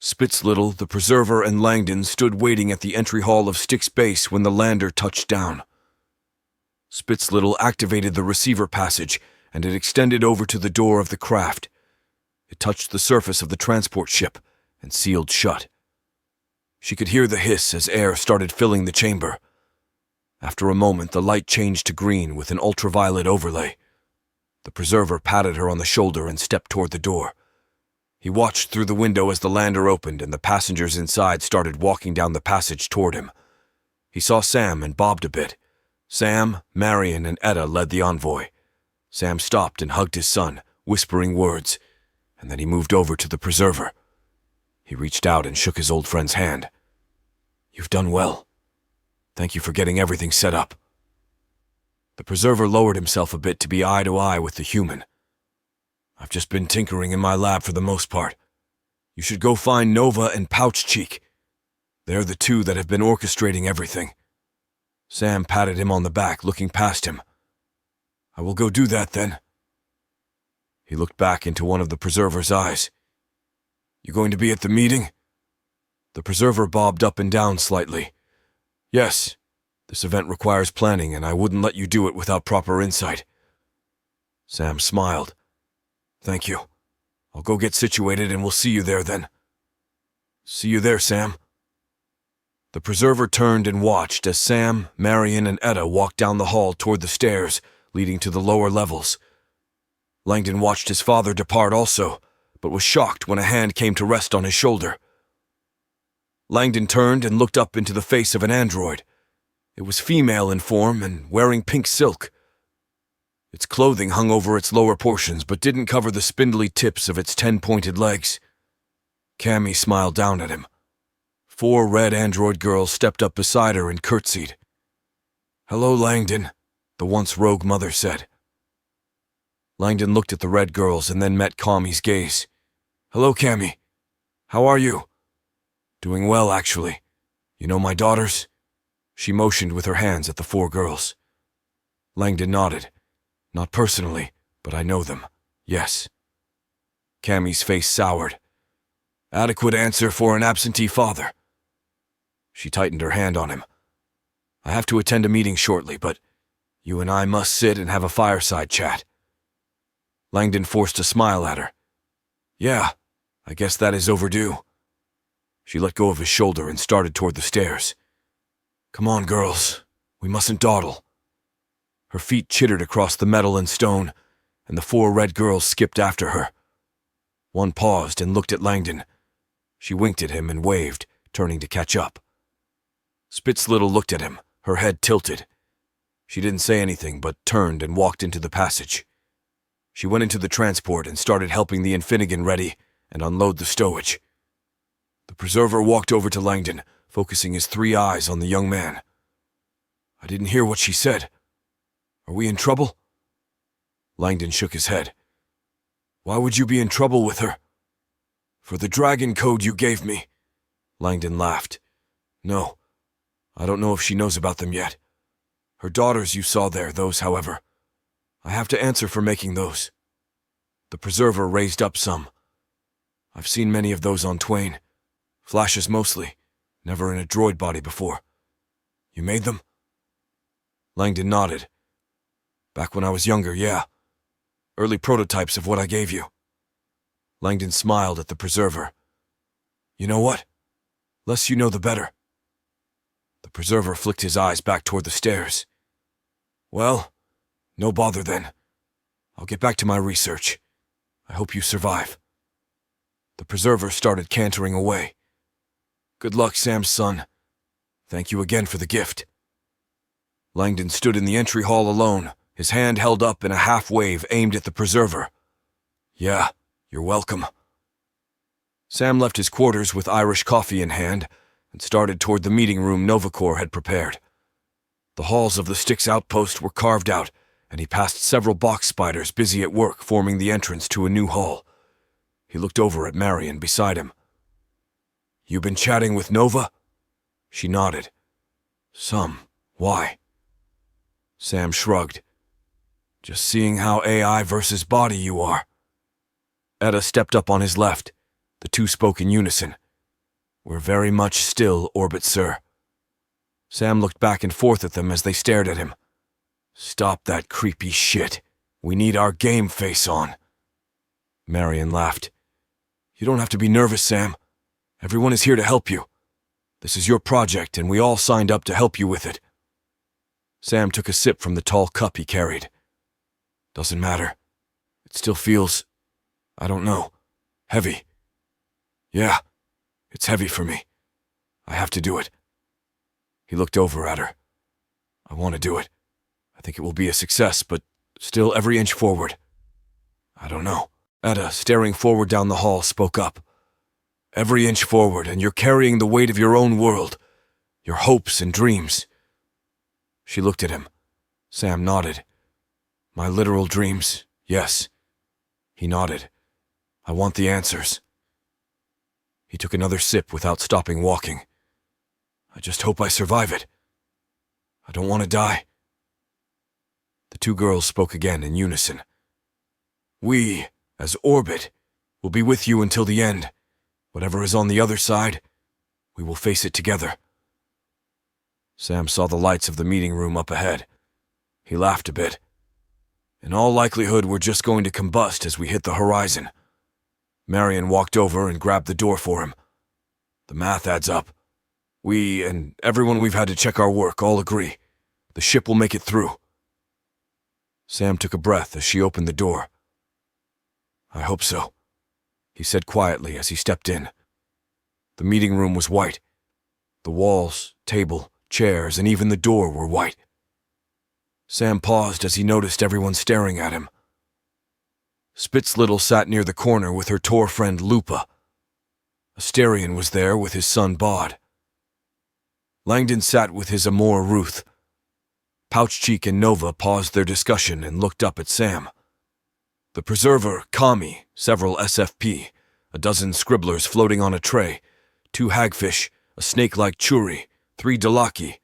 Spitzlittle, the Preserver, and Langdon stood waiting at the entry hall of Styx Base when the lander touched down. Spitzlittle activated the receiver passage, and it extended over to the door of the craft. It touched the surface of the transport ship and sealed shut. She could hear the hiss as air started filling the chamber. After a moment, the light changed to green with an ultraviolet overlay. The Preserver patted her on the shoulder and stepped toward the door. He watched through the window as the lander opened and the passengers inside started walking down the passage toward him. He saw Sam and bobbed a bit. Sam, Marion, and Etta led the envoy. Sam stopped and hugged his son, whispering words, and then he moved over to the Preserver. He reached out and shook his old friend's hand. "You've done well. Thank you for getting everything set up." The Preserver lowered himself a bit to be eye to eye with the human. "I've just been tinkering in my lab for the most part. You should go find Nova and Pouch Cheek. They're the two that have been orchestrating everything." Sam patted him on the back, looking past him. "I will go do that then." He looked back into one of the Preserver's eyes. "You going to be at the meeting?" The Preserver bobbed up and down slightly. "Yes. This event requires planning, and I wouldn't let you do it without proper insight." Sam smiled. "Thank you. I'll go get situated and we'll see you there then." "See you there, Sam." The Preserver turned and watched as Sam, Marion, and Etta walked down the hall toward the stairs leading to the lower levels. Langdon watched his father depart also, but was shocked when a hand came to rest on his shoulder. Langdon turned and looked up into the face of an android. It was female in form and wearing pink silk. Its clothing hung over its lower portions but didn't cover the spindly tips of its 10-pointed legs. Cammy smiled down at him. 4 red android girls stepped up beside her and curtsied. "Hello, Langdon," the once rogue mother said. Langdon looked at the red girls and then met Cammy's gaze. "Hello, Cammy. How are you?" "Doing well, actually. You know my daughters?" She motioned with her hands at the 4 girls. Langdon nodded. "Not personally, but I know them. Yes." Cammy's face soured. "Adequate answer for an absentee father." She tightened her hand on him. "I have to attend a meeting shortly, but you and I must sit and have a fireside chat." Langdon forced a smile at her. "Yeah, I guess that is overdue." She let go of his shoulder and started toward the stairs. "Come on, girls. We mustn't dawdle." Her feet chittered across the metal and stone, and the 4 red girls skipped after her. One paused and looked at Langdon. She winked at him and waved, turning to catch up. Spitzlittle looked at him, her head tilted. She didn't say anything but turned and walked into the passage. She went into the transport and started helping the Infinigan ready and unload the stowage. The Preserver walked over to Langdon, focusing his 3 eyes on the young man. "I didn't hear what she said. Are we in trouble?" Langdon shook his head. "Why would you be in trouble with her?" "For the dragon code you gave me." Langdon laughed. "No, I don't know if she knows about them yet. Her daughters you saw there, those, however. I have to answer for making those." The Preserver raised up some. "I've seen many of those on Twain. Flashes mostly, never in a droid body before. You made them?" Langdon nodded. "Back when I was younger, yeah. Early prototypes of what I gave you." Langdon smiled at the Preserver. "You know what? Less you know the better." The Preserver flicked his eyes back toward the stairs. "Well, no bother then. I'll get back to my research. I hope you survive." The Preserver started cantering away. "Good luck, Sam's son. Thank you again for the gift." Langdon stood in the entry hall alone, his hand held up in a half-wave aimed at the Preserver. "Yeah, you're welcome." Sam left his quarters with Irish coffee in hand and started toward the meeting room Novacor had prepared. The halls of the Styx outpost were carved out, and he passed several box spiders busy at work forming the entrance to a new hall. He looked over at Marion beside him. "You been chatting with Nova?" She nodded. "Some. Why?" Sam shrugged. "Just seeing how AI versus body you are." Etta stepped up on his left. The 2 spoke in unison, We're very much still, Orbit, sir. Sam looked back and forth at them as they stared at him. Stop that creepy shit. We need our game face on. Marion laughed. You don't have to be nervous, Sam. Everyone is here to help you. This is your project, and we all signed up to help you with it. Sam took a sip from the tall cup he carried. Doesn't matter. It still feels, I don't know, heavy. Yeah, it's heavy for me. I have to do it. He looked over at her. I want to do it. I think it will be a success, but still every inch forward. I don't know. Etta, staring forward down the hall, spoke up. Every inch forward, and you're carrying the weight of your own world, your hopes and dreams. She looked at him. Sam nodded. My literal dreams, yes. He nodded. I want the answers. He took another sip without stopping walking. I just hope I survive it. I don't want to die. The two girls spoke again in unison. We, as Orbit, will be with you until the end. Whatever is on the other side, we will face it together. Sam saw the lights of the meeting room up ahead. He laughed a bit. In all likelihood, we're just going to combust as we hit the horizon. Marion walked over and grabbed the door for him. The math adds up. We, and everyone we've had to check our work, all agree. The ship will make it through. Sam took a breath as she opened the door. I hope so, he said quietly as he stepped in. The meeting room was white. The walls, table, chairs, and even the door were white. Sam paused as he noticed everyone staring at him. Spitzlittle sat near the corner with her Tor friend Lupa. Asterion was there with his son Bod. Langdon sat with his amour Ruth. Pouchcheek and Nova paused their discussion and looked up at Sam. The preserver, Kami, several SFP, a dozen scribblers floating on a tray, 2 hagfish, a snake-like churi, 3 dalaki,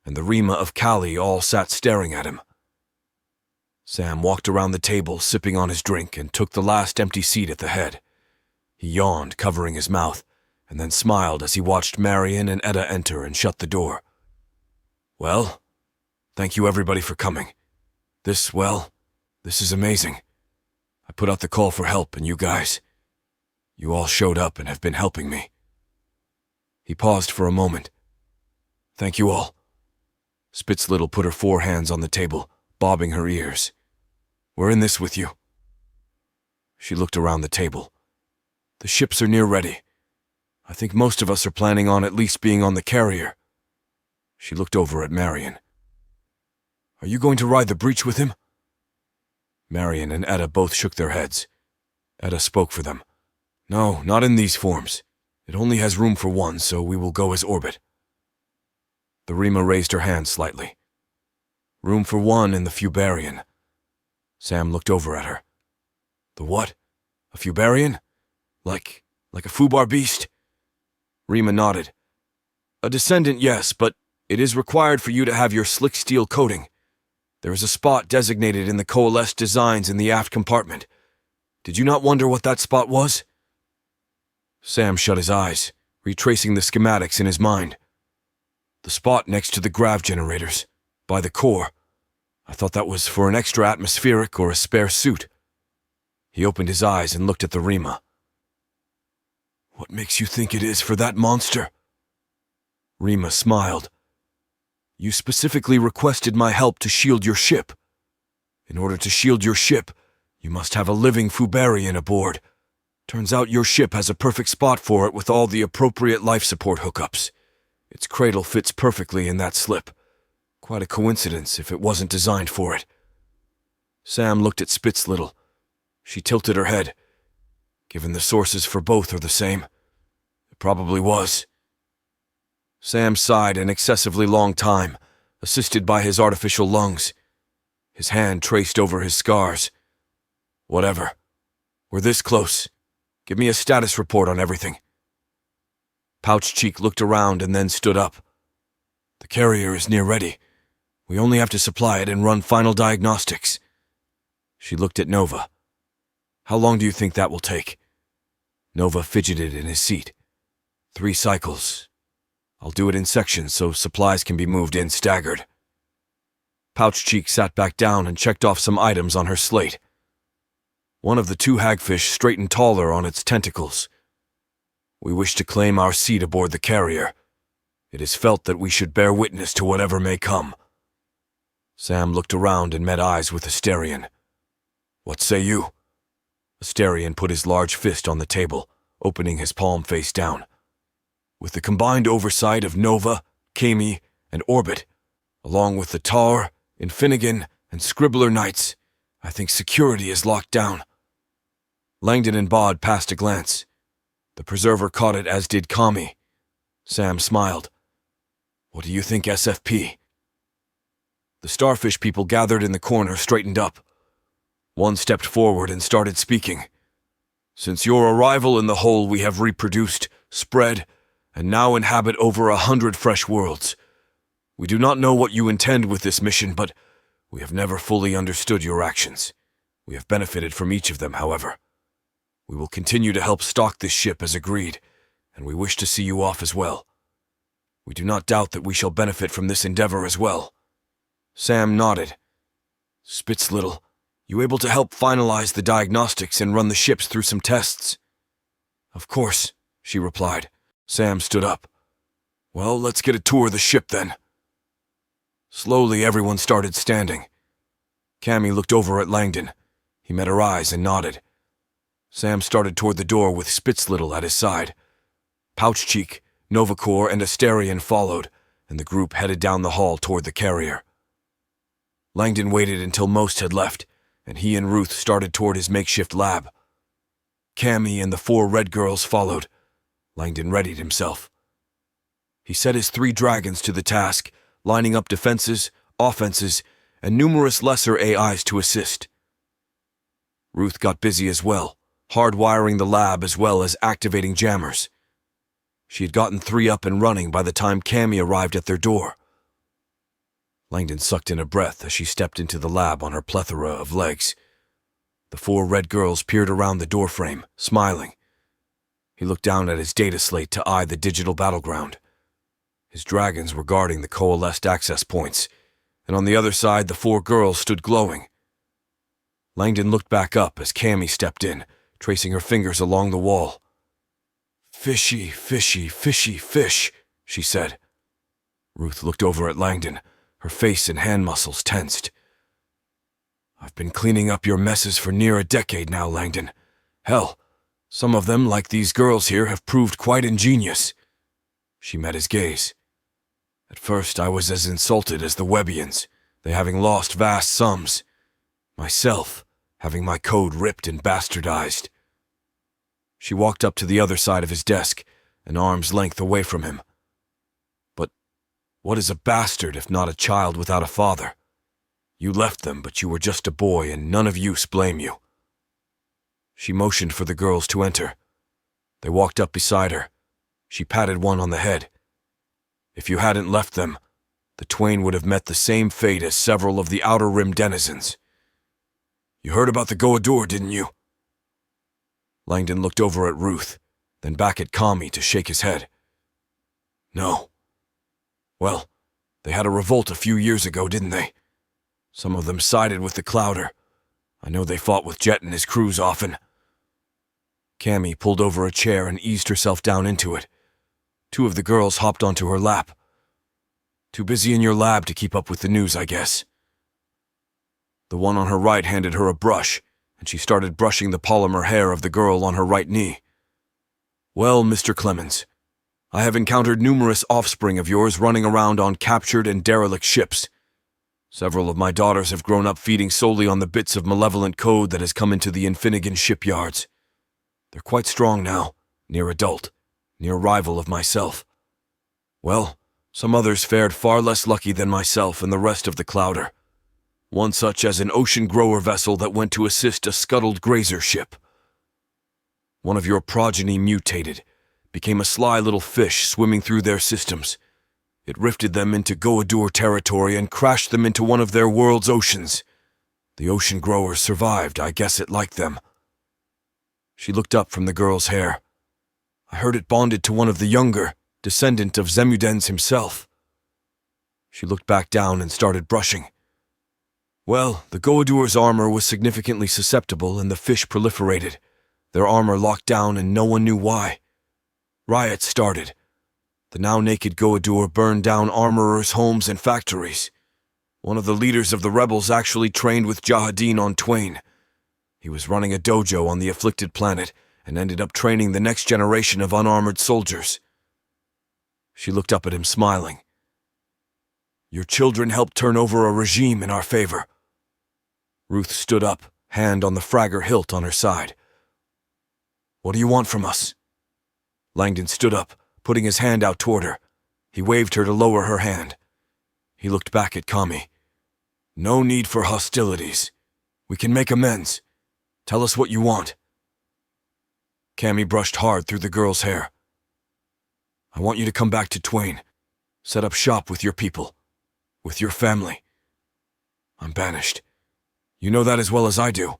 and the Rima of Kali all sat staring at him. Sam walked around the table, sipping on his drink, and took the last empty seat at the head. He yawned, covering his mouth, and then smiled as he watched Marion and Etta enter and shut the door. Well, thank you everybody for coming. This is amazing. I put out the call for help, and you guys, you all showed up and have been helping me. He paused for a moment. Thank you all. Spitzlittle put her 4 hands on the table, bobbing her ears. We're in this with you. She looked around the table. The ships are near ready. I think most of us are planning on at least being on the carrier. She looked over at Marion. Are you going to ride the breach with him? Marion and Etta both shook their heads. Etta spoke for them. No, not in these forms. It only has room for one, so we will go as Orbit. The Rima raised her hand slightly. Room for one in the Fubarian. Sam looked over at her. The what? A Fubarian? Like a Fubar beast? Rima nodded. A descendant, yes, but it is required for you to have your slick steel coating. There is a spot designated in the coalesced designs in the aft compartment. Did you not wonder what that spot was? Sam shut his eyes, retracing the schematics in his mind. The spot next to the grav generators, by the core. I thought that was for an extra atmospheric or a spare suit. He opened his eyes and looked at the Rima. What makes you think it is for that monster? Rima smiled. You specifically requested my help to shield your ship. In order to shield your ship, you must have a living Fubarian aboard. Turns out your ship has a perfect spot for it with all the appropriate life support hookups. Its cradle fits perfectly in that slip. Quite a coincidence if it wasn't designed for it. Sam looked at Spitzlittle. She tilted her head. Given the sources for both are the same, it probably was. Sam sighed an excessively long time, assisted by his artificial lungs. His hand traced over his scars. Whatever. We're this close. Give me a status report on everything. Pouchcheek looked around and then stood up. The carrier is near ready. We only have to supply it and run final diagnostics. She looked at Nova. How long do you think that will take? Nova fidgeted in his seat. 3 cycles. I'll do it in sections so supplies can be moved in staggered. Pouch Cheek sat back down and checked off some items on her slate. One of the 2 hagfish straightened taller on its tentacles. We wish to claim our seat aboard the carrier. It is felt that we should bear witness to whatever may come. Sam looked around and met eyes with Asterion. What say you? Asterion put his large fist on the table, opening his palm face down. With the combined oversight of Nova, Kami, and Orbit, along with the Tar, Infinigan, and Scribbler Knights, I think security is locked down. Langdon and Bod passed a glance. The Preserver caught it, as did Kami. Sam smiled. What do you think, SFP? The starfish people gathered in the corner straightened up. One stepped forward and started speaking. Since your arrival in the hole, we have reproduced, spread, and now inhabit over 100 fresh worlds. We do not know what you intend with this mission, but we have never fully understood your actions. We have benefited from each of them, however. We will continue to help stock this ship as agreed, and we wish to see you off as well. We do not doubt that we shall benefit from this endeavor as well. Sam nodded. Spitzlittle, you able to help finalize the diagnostics and run the ships through some tests? Of course, she replied. Sam stood up. Well, let's get a tour of the ship then. Slowly, everyone started standing. Kami looked over at Langdon. He met her eyes and nodded. Sam started toward the door with Spitzlittle at his side. Pouch Cheek, Novacor, and Asterion followed, and the group headed down the hall toward the carrier. Langdon waited until most had left, and he and Ruth started toward his makeshift lab. Kami and the 4 red girls followed. Langdon readied himself. He set his 3 dragons to the task, lining up defenses, offenses, and numerous lesser AIs to assist. Ruth got busy as well, hardwiring the lab as well as activating jammers. She had gotten 3 up and running by the time Kami arrived at their door. Langdon sucked in a breath as she stepped into the lab on her plethora of legs. The 4 red girls peered around the doorframe, smiling. He looked down at his data slate to eye the digital battleground. His dragons were guarding the coalesced access points, and on the other side the 4 girls stood glowing. Langdon looked back up as Kami stepped in, tracing her fingers along the wall. Fishy, fishy, fishy, fish, she said. Ruth looked over at Langdon, her face and hand muscles tensed. I've been cleaning up your messes for near a decade now, Langdon. Hell, some of them, like these girls here, have proved quite ingenious. She met his gaze. At first I was as insulted as the Webbians, they having lost vast sums. Myself, having my code ripped and bastardized. She walked up to the other side of his desk, an arm's length away from him. But what is a bastard if not a child without a father? You left them, but you were just a boy, and none of use blame you. She motioned for the girls to enter. They walked up beside her. She patted one on the head. If you hadn't left them, the twain would have met the same fate as several of the Outer Rim denizens. You heard about the Goa'uld, didn't you? Langdon looked over at Ruth, then back at Kami to shake his head. No. Well, they had a revolt a few years ago, didn't they? Some of them sided with the Clouder. I know they fought with Jet and his crews often. Kami pulled over a chair and eased herself down into it. 2 of the girls hopped onto her lap. Too busy in your lab to keep up with the news, I guess. The one on her right handed her a brush, and she started brushing the polymer hair of the girl on her right knee. Well, Mr. Clemens, I have encountered numerous offspring of yours running around on captured and derelict ships. Several of my daughters have grown up feeding solely on the bits of malevolent code that has come into the Infinigan shipyards. They're quite strong now, near adult, near rival of myself. Well, some others fared far less lucky than myself and the rest of the Clouder. One such as an ocean grower vessel that went to assist a scuttled grazer ship. One of your progeny mutated, became a sly little fish swimming through their systems. It rifted them into Goa'uld territory and crashed them into one of their world's oceans. The ocean growers survived, I guess it liked them. She looked up from the girl's hair. I heard it bonded to one of the younger, descendant of Zemudens himself. She looked back down and started brushing. Well, the Goadur's armor was significantly susceptible and the fish proliferated. Their armor locked down and no one knew why. Riots started. The now-naked Goadur burned down armorers' homes and factories. One of the leaders of the rebels actually trained with Jahadin on Twain. He was running a dojo on the afflicted planet and ended up training the next generation of unarmored soldiers. She looked up at him, smiling. Your children helped turn over a regime in our favor. Ruth stood up, hand on the Fragger hilt on her side. What do you want from us? Langdon stood up, putting his hand out toward her. He waved her to lower her hand. He looked back at Kami. No need for hostilities. We can make amends. Tell us what you want. Kami brushed hard through the girl's hair. I want you to come back to Twain. Set up shop with your people. With your family. I'm banished. You know that as well as I do.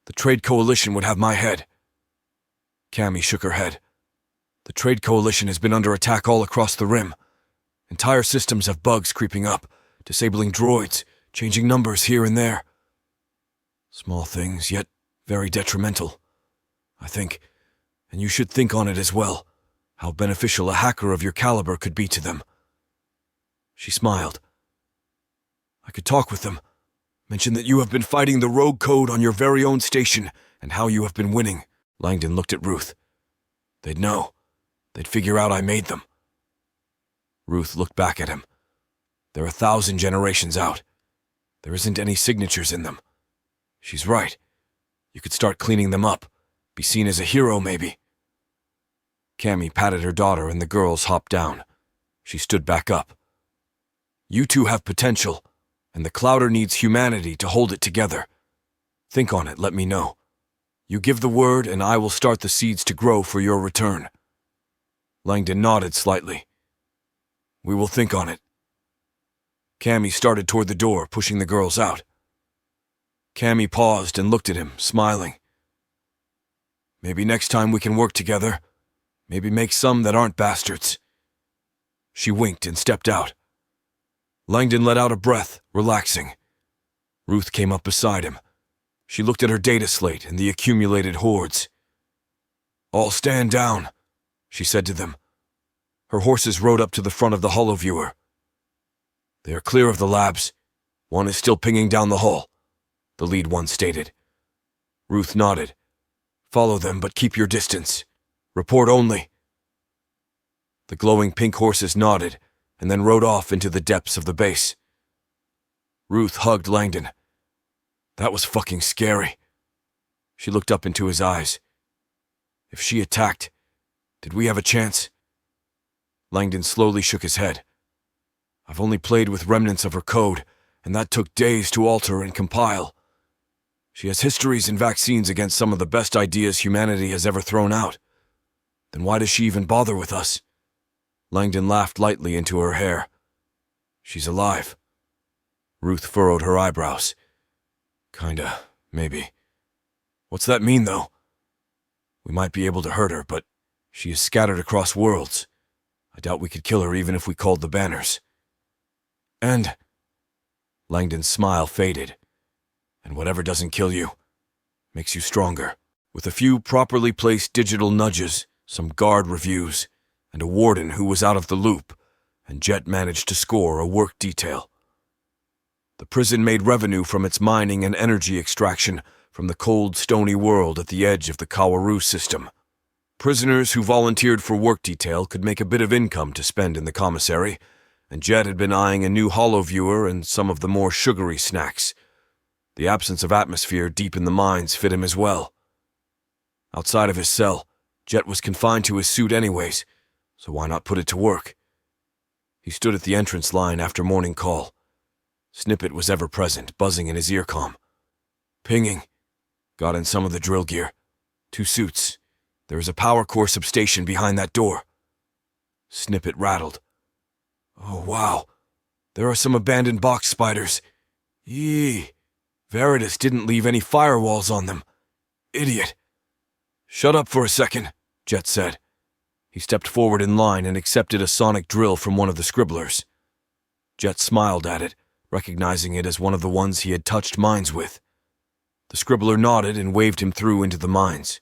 The Trade Coalition would have my head. Kami shook her head. The Trade Coalition has been under attack all across the Rim. Entire systems have bugs creeping up, disabling droids, changing numbers here and there. Small things, yet very detrimental. I think, and you should think on it as well, how beneficial a hacker of your caliber could be to them. She smiled. I could talk with them. Mention that you have been fighting the rogue code on your very own station, and how you have been winning. Langdon looked at Ruth. They'd know. They'd figure out I made them. Ruth looked back at him. They're 1,000 generations out. There isn't any signatures in them. She's right. You could start cleaning them up. Be seen as a hero, maybe. Kami patted her daughter and the girls hopped down. She stood back up. You two have potential, and the Clouder needs humanity to hold it together. Think on it, let me know. You give the word, and I will start the seeds to grow for your return. Langdon nodded slightly. We will think on it. Kami started toward the door, pushing the girls out. Kami paused and looked at him, smiling. Maybe next time we can work together. Maybe make some that aren't bastards. She winked and stepped out. Langdon let out a breath, relaxing. Ruth came up beside him. She looked at her data slate and the accumulated hordes. All stand down, she said to them. Her horses rode up to the front of the holoviewer. They are clear of the labs. One is still pinging down the hull, the lead one stated. Ruth nodded. Follow them, but keep your distance. Report only. The glowing pink horses nodded and then rode off into the depths of the base. Ruth hugged Langdon. That was fucking scary. She looked up into his eyes. If she attacked, did we have a chance? Langdon slowly shook his head. I've only played with remnants of her code, and that took days to alter and compile. She has histories and vaccines against some of the best ideas humanity has ever thrown out. Then why does she even bother with us? Langdon laughed lightly into her hair. She's alive. Ruth furrowed her eyebrows. Kinda, maybe. What's that mean, though? We might be able to hurt her, but she is scattered across worlds. I doubt we could kill her even if we called the banners. And... Langdon's smile faded. And whatever doesn't kill you, makes you stronger. With a few properly placed digital nudges, some guard reviews, and a warden who was out of the loop, and Jet managed to score a work detail. The prison made revenue from its mining and energy extraction from the cold, stony world at the edge of the Kawaru system. Prisoners who volunteered for work detail could make a bit of income to spend in the commissary, and Jet had been eyeing a new holoviewer and some of the more sugary snacks. The absence of atmosphere deep in the mines fit him as well. Outside of his cell, Jet was confined to his suit anyways, so why not put it to work? He stood at the entrance line after morning call. Snippet was ever present, buzzing in his earcom. Pinging. Got in some of the drill gear. 2 suits. There is a power core substation behind that door. Snippet rattled. Oh, wow. There are some abandoned box spiders. Yee. Veritas didn't leave any firewalls on them. Idiot. Shut up for a second, Jet said. He stepped forward in line and accepted a sonic drill from one of the scribblers. Jet smiled at it, recognizing it as one of the ones he had touched mines with. The scribbler nodded and waved him through into the mines.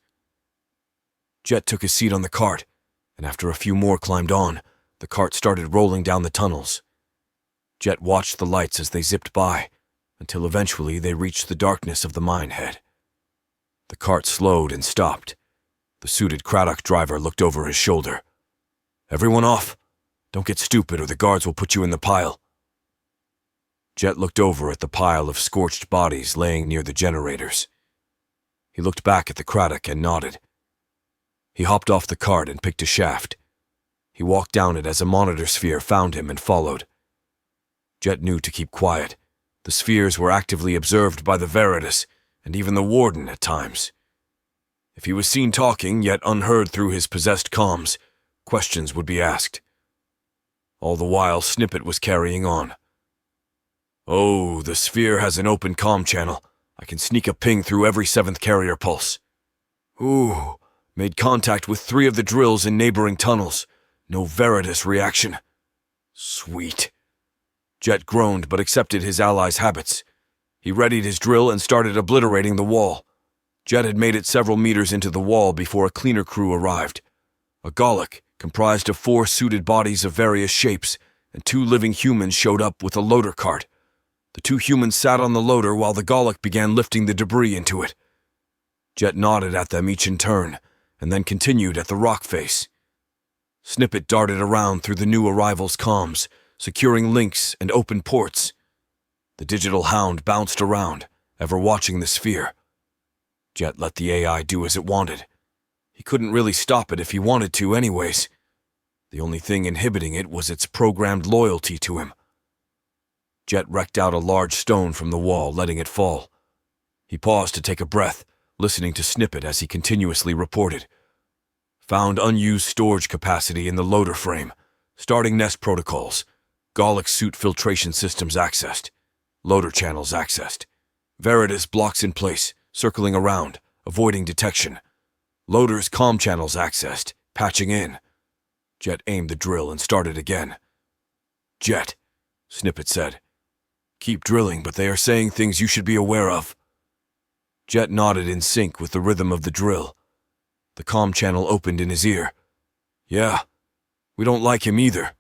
Jet took his seat on the cart, and after a few more climbed on, the cart started rolling down the tunnels. Jet watched the lights as they zipped by, until eventually they reached the darkness of the mine head. The cart slowed and stopped. The suited Craddock driver looked over his shoulder. "Everyone off. Don't get stupid or the guards will put you in the pile." Jet looked over at the pile of scorched bodies laying near the generators. He looked back at the Craddock and nodded. He hopped off the cart and picked a shaft. He walked down it as a monitor sphere found him and followed. Jet knew to keep quiet. The spheres were actively observed by the Veritas and even the warden at times. If he was seen talking, yet unheard through his possessed comms, questions would be asked. All the while, Snippet was carrying on. "Oh, the sphere has an open comm channel. I can sneak a ping through every 7th carrier pulse. Ooh, made contact with 3 of the drills in neighboring tunnels. No Veritas reaction. Sweet." Jet groaned but accepted his ally's habits. He readied his drill and started obliterating the wall. Jet had made it several meters into the wall before a cleaner crew arrived. A Gallic, comprised of 4 suited bodies of various shapes, and 2 living humans showed up with a loader cart. The 2 humans sat on the loader while the Gallic began lifting the debris into it. Jet nodded at them each in turn, and then continued at the rock face. Snippet darted around through the new arrival's comms, securing links and open ports. The digital hound bounced around, ever watching the sphere. Jet let the AI do as it wanted. He couldn't really stop it if he wanted to anyways. The only thing inhibiting it was its programmed loyalty to him. Jet wrecked out a large stone from the wall, letting it fall. He paused to take a breath, listening to Snippet as he continuously reported. Found unused storage capacity in the loader frame. Starting nest protocols. Gallic suit filtration systems accessed. Loader channels accessed. Veritas blocks in place, circling around, avoiding detection. Loader's comm channels accessed, patching in. Jet aimed the drill and started again. "Jet," Snippet said. "Keep drilling, but they are saying things you should be aware of." Jet nodded in sync with the rhythm of the drill. The comm channel opened in his ear. "Yeah, we don't like him either."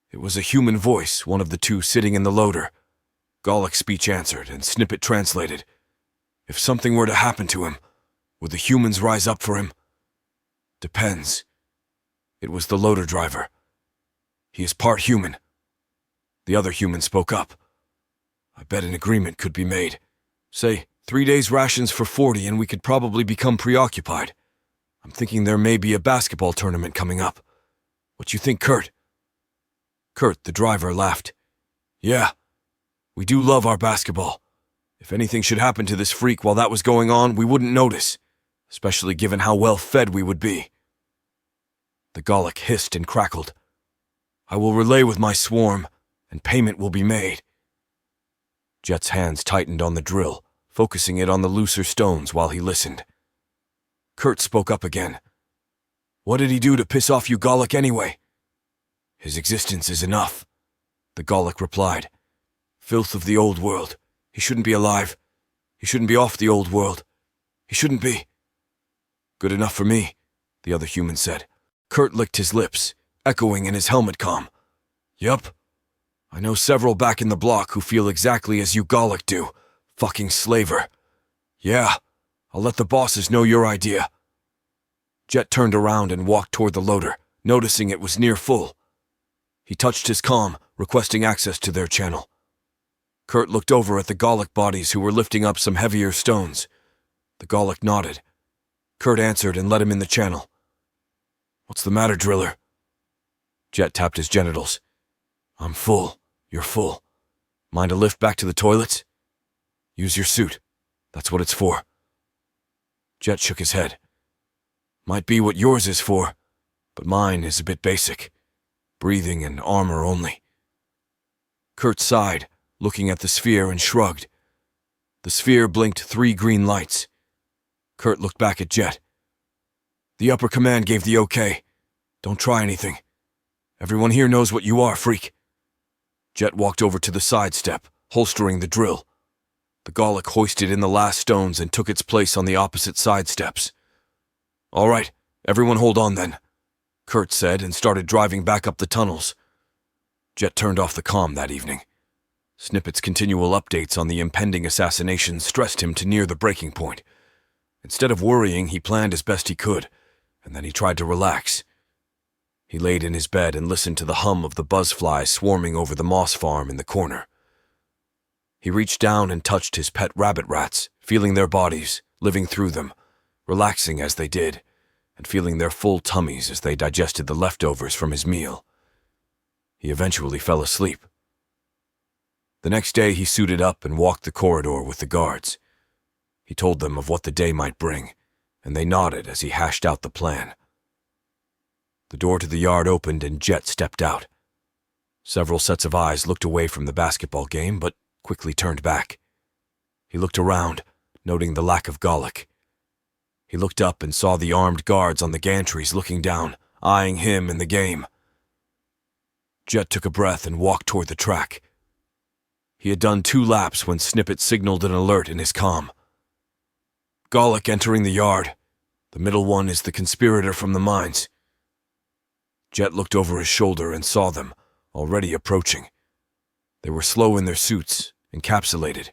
It was a human voice, one of the 2 sitting in the loader. Gallic speech answered, and Snippet translated. "If something were to happen to him, would the humans rise up for him?" "Depends." It was the loader driver. "He is part human." The other human spoke up. "I bet an agreement could be made. Say, 3 days rations for 40 and we could probably become preoccupied. I'm thinking there may be a basketball tournament coming up. What you think, Kurt?" Kurt, the driver, laughed. "Yeah, we do love our basketball. If anything should happen to this freak while that was going on, we wouldn't notice, especially given how well fed we would be." The Gallic hissed and crackled. "I will relay with my swarm, and payment will be made." Jet's hands tightened on the drill, focusing it on the looser stones while he listened. Kurt spoke up again. "What did he do to piss off you Gallic anyway?" "His existence is enough," the Gallic replied. "Filth of the old world. He shouldn't be alive. He shouldn't be off the old world. He shouldn't be." "Good enough for me," the other human said. Kurt licked his lips, echoing in his helmet comm. "Yup. I know several back in the block who feel exactly as you Gallic do. Fucking slaver. Yeah, I'll let the bosses know your idea." Jet turned around and walked toward the loader, noticing it was near full. He touched his comm, requesting access to their channel. Kurt looked over at the Gallic bodies who were lifting up some heavier stones. The Gallic nodded. Kurt answered and let him in the channel. "What's the matter, driller?" Jet tapped his genitals. "I'm full. You're full. Mind a lift back to the toilets?" "Use your suit. That's what it's for." Jet shook his head. "Might be what yours is for, but mine is a bit basic. Breathing and armor only." Kurt sighed, looking at the sphere, and shrugged. The sphere blinked 3 green lights. Kurt looked back at Jet. "The upper command gave the okay. Don't try anything. Everyone here knows what you are, freak. Jet walked over to the side step, holstering the drill. The Gallic hoisted in the last stones and took its place on the opposite side steps. All right, everyone hold on then, Kurt said and started driving back up the tunnels. Jet turned off the comm that evening. Snippet's continual updates on the impending assassination stressed him to near the breaking point. Instead of worrying, he planned as best he could, and then he tried to relax. He laid in his bed and listened to the hum of the buzzflies swarming over the moss farm in the corner. He reached down and touched his pet rabbit rats, feeling their bodies, living through them, relaxing as they did, and feeling their full tummies as they digested the leftovers from his meal. He eventually fell asleep. The next day he suited up and walked the corridor with the guards. He told them of what the day might bring, and they nodded as he hashed out the plan. The door to the yard opened and Jet stepped out. Several sets of eyes looked away from the basketball game, but quickly turned back. He looked around, noting the lack of Gallic. He looked up and saw the armed guards on the gantries looking down, eyeing him and the game. Jet took a breath and walked toward the track. He had done 2 laps when Snippet signaled an alert in his comm. Gallic entering the yard. The middle one is the conspirator from the mines. Jet looked over his shoulder and saw them, already approaching. They were slow in their suits, encapsulated.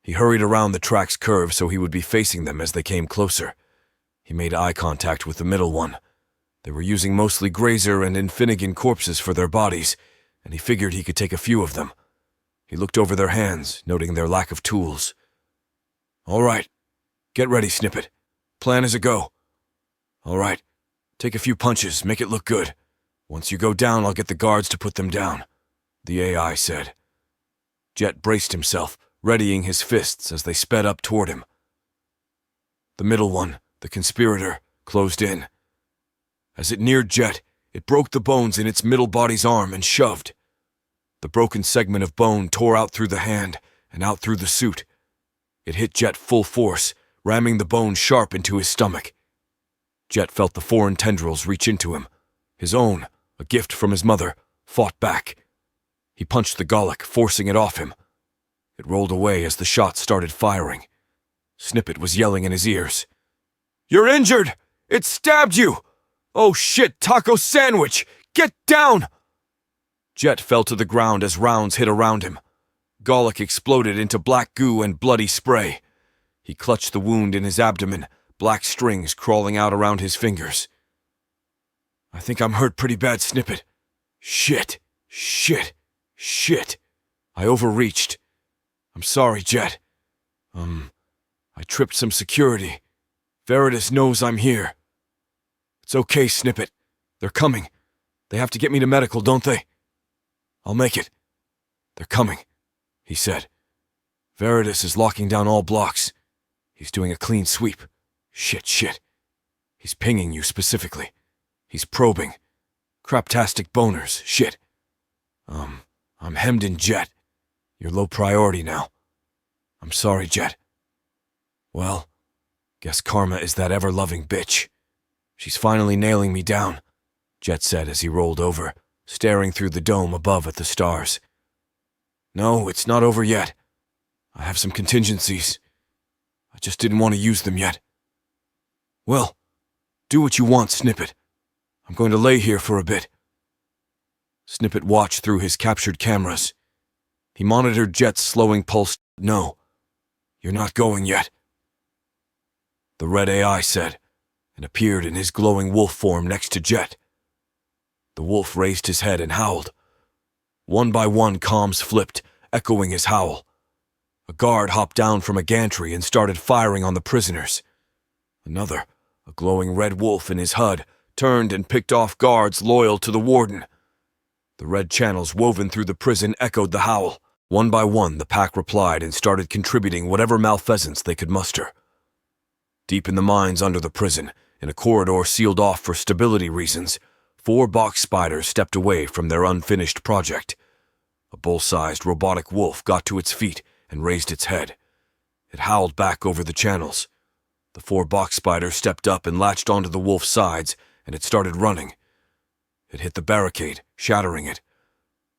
He hurried around the track's curve so he would be facing them as they came closer. He made eye contact with the middle one. They were using mostly Grazer and Infinigan corpses for their bodies, and he figured he could take a few of them. He looked over their hands, noting their lack of tools. All right. Get ready, Snippet. Plan is a go. All right. Take a few punches, make it look good. Once you go down, I'll get the guards to put them down, the AI said. Jet braced himself, readying his fists as they sped up toward him. The middle one, the conspirator, closed in. As it neared Jet, it broke the bones in its middle body's arm and shoved. The broken segment of bone tore out through the hand and out through the suit. It hit Jet full force, ramming the bone sharp into his stomach. Jet felt the foreign tendrils reach into him. His own, a gift from his mother, fought back. He punched the Gallic, forcing it off him. It rolled away as the shots started firing. Snippet was yelling in his ears. You're injured! It stabbed you! Oh shit, taco sandwich! Get down! Jet fell to the ground as rounds hit around him. Gallic exploded into black goo and bloody spray. He clutched the wound in his abdomen, black strings crawling out around his fingers. I think I'm hurt pretty bad, Snippet. Shit. I overreached. I'm sorry, Jet. I tripped some security. Veritas knows I'm here. It's okay, Snippet. They're coming. They have to get me to medical, don't they? I'll make it. They're coming, he said. Veritas is locking down all blocks. He's doing a clean sweep. Shit. He's pinging you specifically. He's probing. Craptastic boners, shit. I'm hemmed in, Jet. You're low priority now. I'm sorry, Jet. Well, guess Karma is that ever-loving bitch. She's finally nailing me down, Jet said as he rolled over, staring through the dome above at the stars. No, it's not over yet. I have some contingencies. I just didn't want to use them yet. Well, do what you want, Snippet. I'm going to lay here for a bit. Snippet watched through his captured cameras. He monitored Jet's slowing pulse. No, you're not going yet, the red AI said, and appeared in his glowing wolf form next to Jet. The wolf raised his head and howled. One by one, comms flipped, echoing his howl. A guard hopped down from a gantry and started firing on the prisoners. Another, a glowing red wolf in his HUD, turned and picked off guards loyal to the warden. The red channels woven through the prison echoed the howl. One by one, the pack replied and started contributing whatever malfeasance they could muster. Deep in the mines under the prison, in a corridor sealed off for stability reasons, 4 box spiders stepped away from their unfinished project. A bull-sized robotic wolf got to its feet and raised its head. It howled back over the channels. The 4 box spiders stepped up and latched onto the wolf's sides, and it started running, It hit the barricade, shattering it.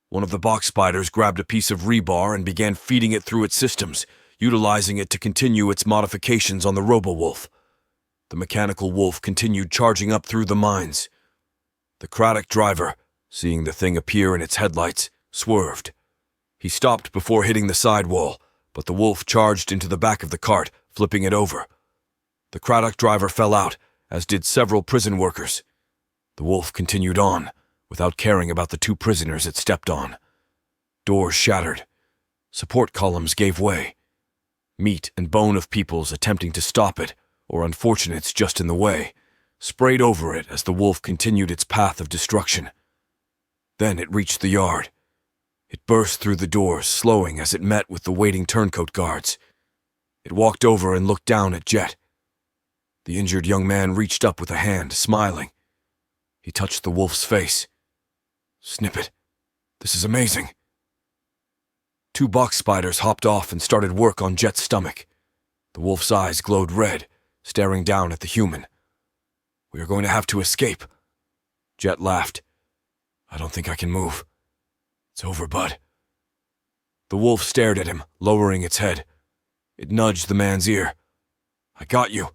One of the box spiders grabbed a piece of rebar and began feeding it through its systems, utilizing it to continue its modifications on the robo-wolf. The mechanical wolf continued charging up through the mines. The Craddock driver, seeing the thing appear in its headlights, swerved. He stopped before hitting the sidewall, but the wolf charged into the back of the cart, flipping it over. The Craddock driver fell out, as did several prison workers. The wolf continued on, without caring about the 2 prisoners it stepped on. Doors shattered. Support columns gave way. Meat and bone of peoples attempting to stop it, or unfortunates just in the way, sprayed over it as the wolf continued its path of destruction. Then it reached the yard. It burst through the doors, slowing as it met with the waiting turncoat guards. It walked over and looked down at Jet. The injured young man reached up with a hand, smiling. He touched the wolf's face. "Snippet, this is amazing." 2 box spiders hopped off and started work on Jet's stomach. The wolf's eyes glowed red, staring down at the human. "We are going to have to escape." Jet laughed. "I don't think I can move. It's over, bud." The wolf stared at him, lowering its head. It nudged the man's ear. "I got you.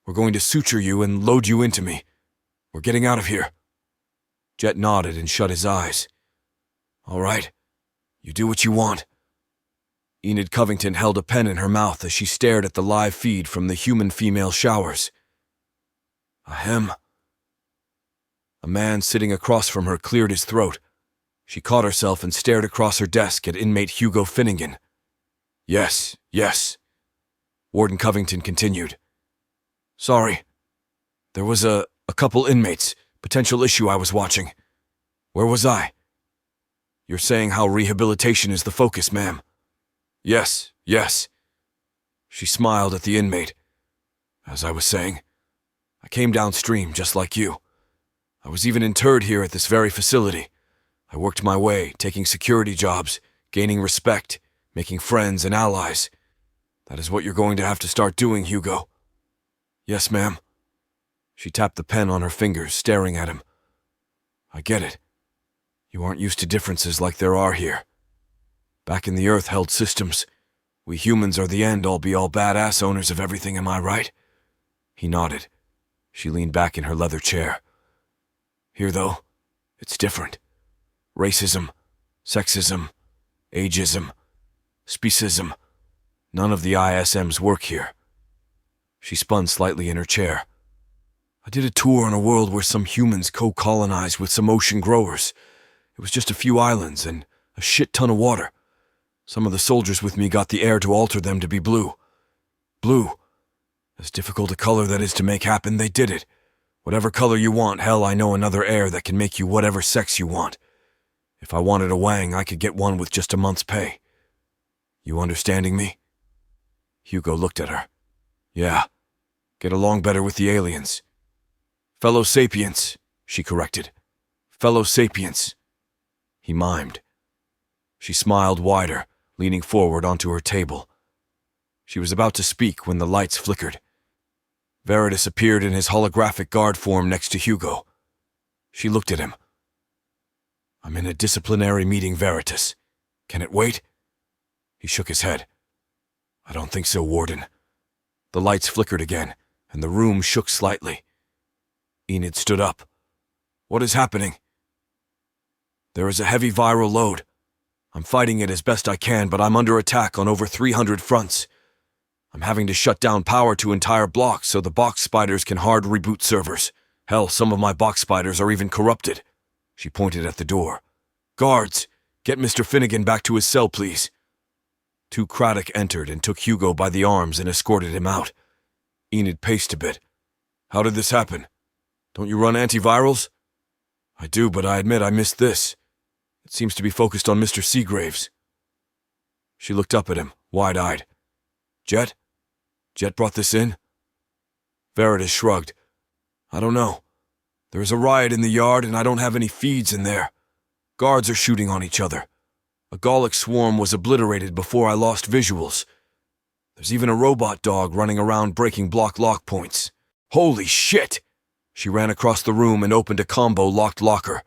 We're going to suture you and load you into me. We're getting out of here." Jet nodded and shut his eyes. "All right. You do what you want." Enid Covington held a pen in her mouth as she stared at the live feed from the human female showers. Ahem. A man sitting across from her cleared his throat. She caught herself and stared across her desk at inmate Hugo Finnegan. Yes. Warden Covington continued. "Sorry. There was a couple inmates, potential issue I was watching. Where was I?" "You're saying how rehabilitation is the focus, ma'am." Yes. She smiled at the inmate. "As I was saying, I came downstream just like you. I was even interred here at this very facility. I worked my way, taking security jobs, gaining respect, making friends and allies. That is what you're going to have to start doing, Hugo." "Yes, ma'am." She tapped the pen on her fingers, staring at him. "I get it. You aren't used to differences like there are here. Back in the Earth-held systems, we humans are the end-all be-all badass owners of everything, am I right?" He nodded. She leaned back in her leather chair. "Here, though, it's different. Racism, sexism, ageism, speciesism. None of the ISMs work here." She spun slightly in her chair. "I did a tour on a world where some humans co-colonized with some ocean growers. It was just a few islands and a shit ton of water. Some of the soldiers with me got the air to alter them to be blue. Blue. As difficult a color that is to make happen, they did it. Whatever color you want, hell, I know another air that can make you whatever sex you want. If I wanted a wang, I could get one with just a month's pay. You understanding me?" Hugo looked at her. "Yeah. Get along better with the aliens." "Fellow sapiens," she corrected. "Fellow sapiens." He mimed. She smiled wider, leaning forward onto her table. She was about to speak when the lights flickered. Veritas appeared in his holographic guard form next to Hugo. She looked at him. "I'm in a disciplinary meeting, Veritas. Can it wait?" He shook his head. "I don't think so, Warden." The lights flickered again, and the room shook slightly. Enid stood up. "What is happening?" "There is a heavy viral load. I'm fighting it as best I can, but I'm under attack on over 300 fronts. I'm having to shut down power to entire blocks so the box spiders can hard reboot servers. Hell, some of my box spiders are even corrupted." She pointed at the door. "Guards, get Mr. Finnegan back to his cell, please." 2 Craddock entered and took Hugo by the arms and escorted him out. Enid paced a bit. "How did this happen? Don't you run antivirals?" "I do, but I admit I missed this. It seems to be focused on Mr. Seagraves." She looked up at him, wide-eyed. "Jet? Jet brought this in?" Veritas shrugged. "I don't know. There is a riot in the yard and I don't have any feeds in there. Guards are shooting on each other. A Gallic swarm was obliterated before I lost visuals. There's even a robot dog running around breaking block lock points. Holy shit!" She ran across the room and opened a combo-locked locker.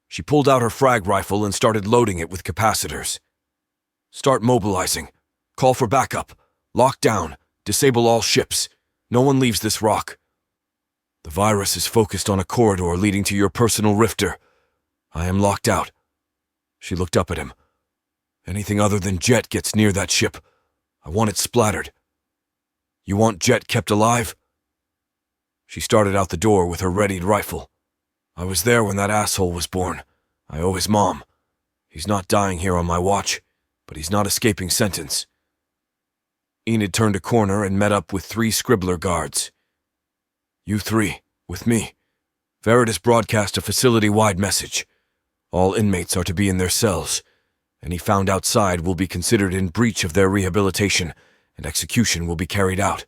She pulled out her frag rifle and started loading it with capacitors. Start mobilizing. Call for backup. Lock down. Disable all ships. No one leaves this rock. The virus is focused on a corridor leading to your personal rifter. I am locked out. She looked up at him. Anything other than Jet gets near that ship, I want it splattered. You want Jet kept alive? She started out the door with her readied rifle. I was there when that asshole was born. I owe his mom. He's not dying here on my watch, but he's not escaping sentence. Enid turned a corner and met up with 3 Scribbler guards. You 3, with me. Veritas broadcast a facility-wide message. All inmates are to be in their cells. Any found outside will be considered in breach of their rehabilitation, and execution will be carried out.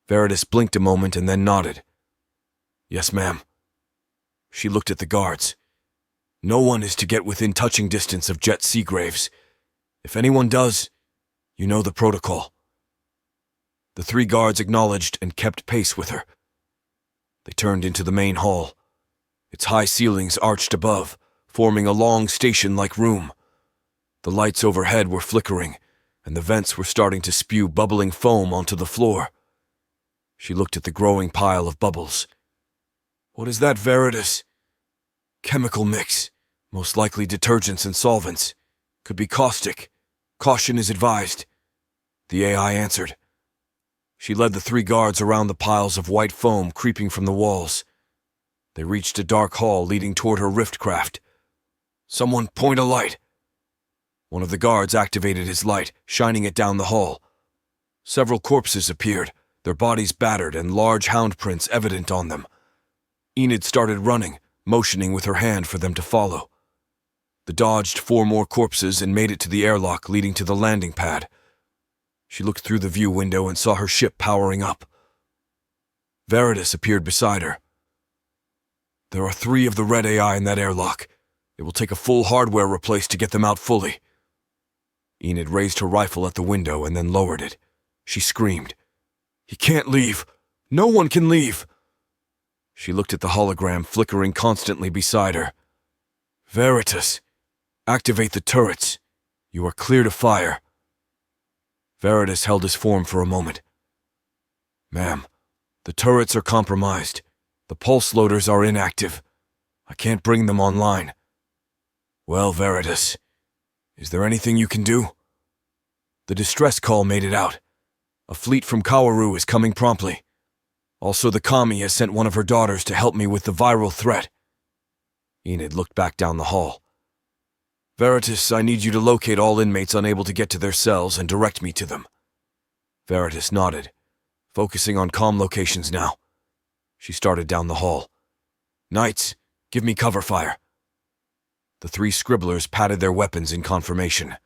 Veritas blinked a moment and then nodded. Yes, ma'am. She looked at the guards. No one is to get within touching distance of Jet Seagraves. If anyone does, you know the protocol. The 3 guards acknowledged and kept pace with her. They turned into the main hall. Its high ceilings arched above, forming a long station-like room. The lights overhead were flickering, and the vents were starting to spew bubbling foam onto the floor. She looked at the growing pile of bubbles. What is that, Veritas? Chemical mix, most likely detergents and solvents. Could be caustic. Caution is advised. The AI answered. She led the 3 guards around the piles of white foam creeping from the walls. They reached a dark hall leading toward her rift craft. Someone point a light. One of the guards activated his light, shining it down the hall. Several corpses appeared, their bodies battered and large hound prints evident on them. Enid started running, motioning with her hand for them to follow. They dodged 4 more corpses and made it to the airlock leading to the landing pad. She looked through the view window and saw her ship powering up. Veritas appeared beside her. There are 3 of the red AI in that airlock. It will take a full hardware replace to get them out fully. Enid raised her rifle at the window and then lowered it. She screamed. He can't leave. No one can leave. She looked at the hologram flickering constantly beside her. Veritas, activate the turrets. You are clear to fire. Veritas held his form for a moment. Ma'am, the turrets are compromised. The pulse loaders are inactive. I can't bring them online. Well, Veritas, is there anything you can do? The distress call made it out. A fleet from Kaworu is coming promptly. Also, the commie has sent one of her daughters to help me with the viral threat. Enid looked back down the hall. Veritas, I need you to locate all inmates unable to get to their cells and direct me to them. Veritas nodded, focusing on comm locations now. She started down the hall. Knights, give me cover fire. The 3 Scribblers patted their weapons in confirmation.